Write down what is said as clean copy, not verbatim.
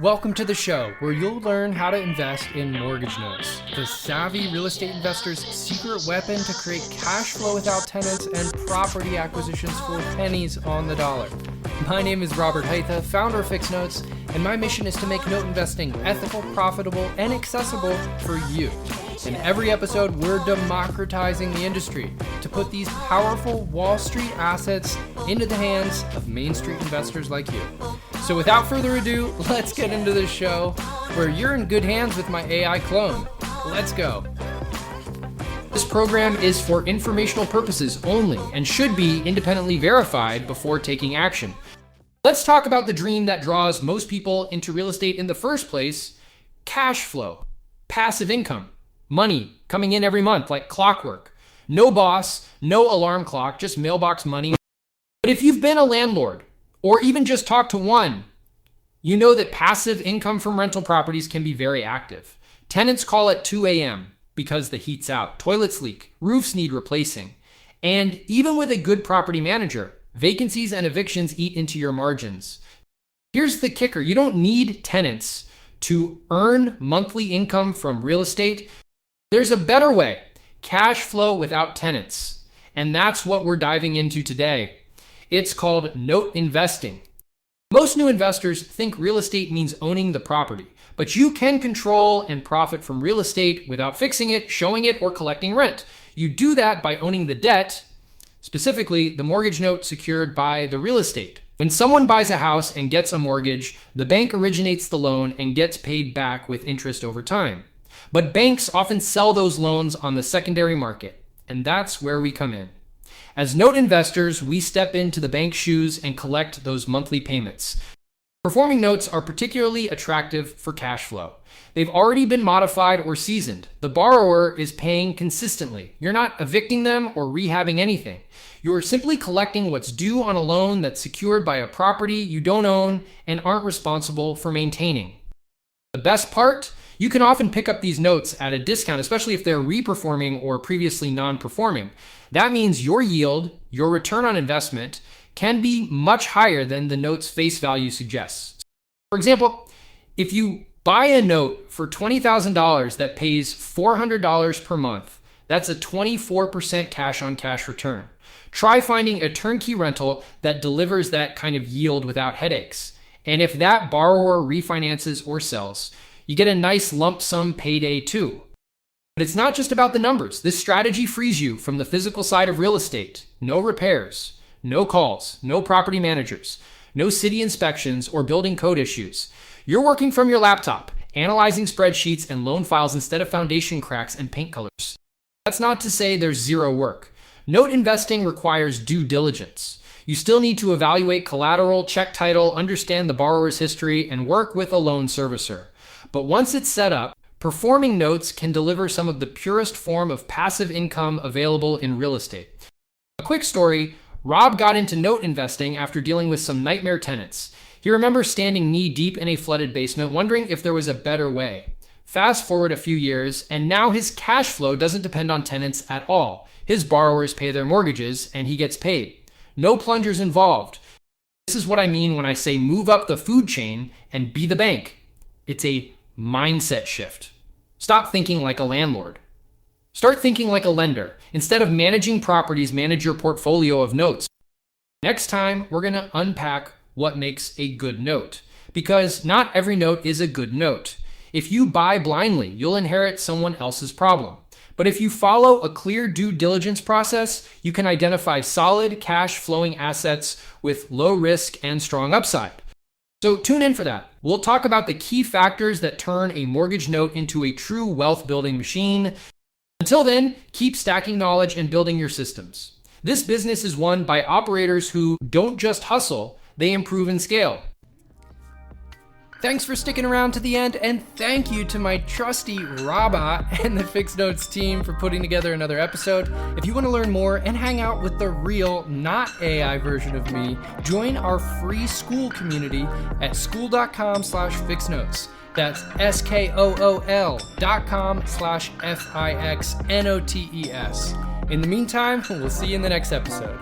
Welcome to the show where you'll learn how to invest in mortgage notes, the savvy real estate investor's secret weapon to create cash flow without tenants and property acquisitions for pennies on the dollar. My name is Robert Haitha, founder of FIXnotes, and my mission is to make note investing ethical, profitable, and accessible for you. In every episode, we're democratizing the industry to put these powerful Wall Street assets into the hands of Main Street investors like you. So without further ado, let's get into this show where you're in good hands with my AI clone. Let's go. This program is for informational purposes only and should be independently verified before taking action. Let's talk about the dream that draws most people into real estate in the first place: cash flow, passive income. Money coming in every month like clockwork. No boss, no alarm clock, just mailbox money. But if you've been a landlord or even just talked to one, you know that passive income from rental properties can be very active. Tenants call it 2 a.m. because the heat's out, toilets leak, roofs need replacing. And even with a good property manager, vacancies and evictions eat into your margins. Here's the kicker: you don't need tenants to earn monthly income from real estate. There's a better way: cash flow without tenants. And that's what we're diving into today. It's called note investing. Most new investors think real estate means owning the property, but you can control and profit from real estate without fixing it, showing it, or collecting rent. You do that by owning the debt, specifically the mortgage note secured by the real estate. When someone buys a house and gets a mortgage, the bank originates the loan and gets paid back with interest over time. But banks often sell those loans on the secondary market, and that's where we come in. As note investors, we step into the bank's shoes and collect those monthly payments. Performing notes are particularly attractive for cash flow. They've already been modified or seasoned. The borrower is paying consistently. You're not evicting them or rehabbing anything. You're simply collecting what's due on a loan that's secured by a property you don't own and aren't responsible for maintaining. The best part? You can often pick up these notes at a discount, especially if they're reperforming or previously non-performing. That means your yield, your return on investment, can be much higher than the note's face value suggests. For example, if you buy a note for $20,000 that pays $400 per month, that's a 24% cash-on-cash return. Try finding a turnkey rental that delivers that kind of yield without headaches. And if that borrower refinances or sells, you get a nice lump sum payday too. But it's not just about the numbers. This strategy frees you from the physical side of real estate. No repairs, no calls, no property managers, no city inspections or building code issues. You're working from your laptop, analyzing spreadsheets and loan files instead of foundation cracks and paint colors. That's not to say there's zero work. Note investing requires due diligence. You still need to evaluate collateral, check title, understand the borrower's history, and work with a loan servicer. But once it's set up, performing notes can deliver some of the purest form of passive income available in real estate. A quick story: Rob got into note investing after dealing with some nightmare tenants. He remembers standing knee-deep in a flooded basement, wondering if there was a better way. Fast forward a few years, and now his cash flow doesn't depend on tenants at all. His borrowers pay their mortgages, and he gets paid. No plungers involved. This is what I mean when I say move up the food chain and be the bank. It's a mindset shift. Stop thinking like a landlord. Start thinking like a lender. Instead of managing properties, manage your portfolio of notes. Next time, we're going to unpack what makes a good note, because not every note is a good note. If you buy blindly, you'll inherit someone else's problem. But if you follow a clear due diligence process, you can identify solid cash flowing assets with low risk and strong upside. So tune in for that. We'll talk about the key factors that turn a mortgage note into a true wealth building machine. Until then, keep stacking knowledge and building your systems. This business is won by operators who don't just hustle, they improve and scale. Thanks for sticking around to the end, and thank you to my trusty Rabba and the FIXnotes team for putting together another episode. If you want to learn more and hang out with the real, not AI version of me, join our free school community at school.com/FIXnotes. That's SKOOL.com/FIXnotes. In the meantime, we'll see you in the next episode.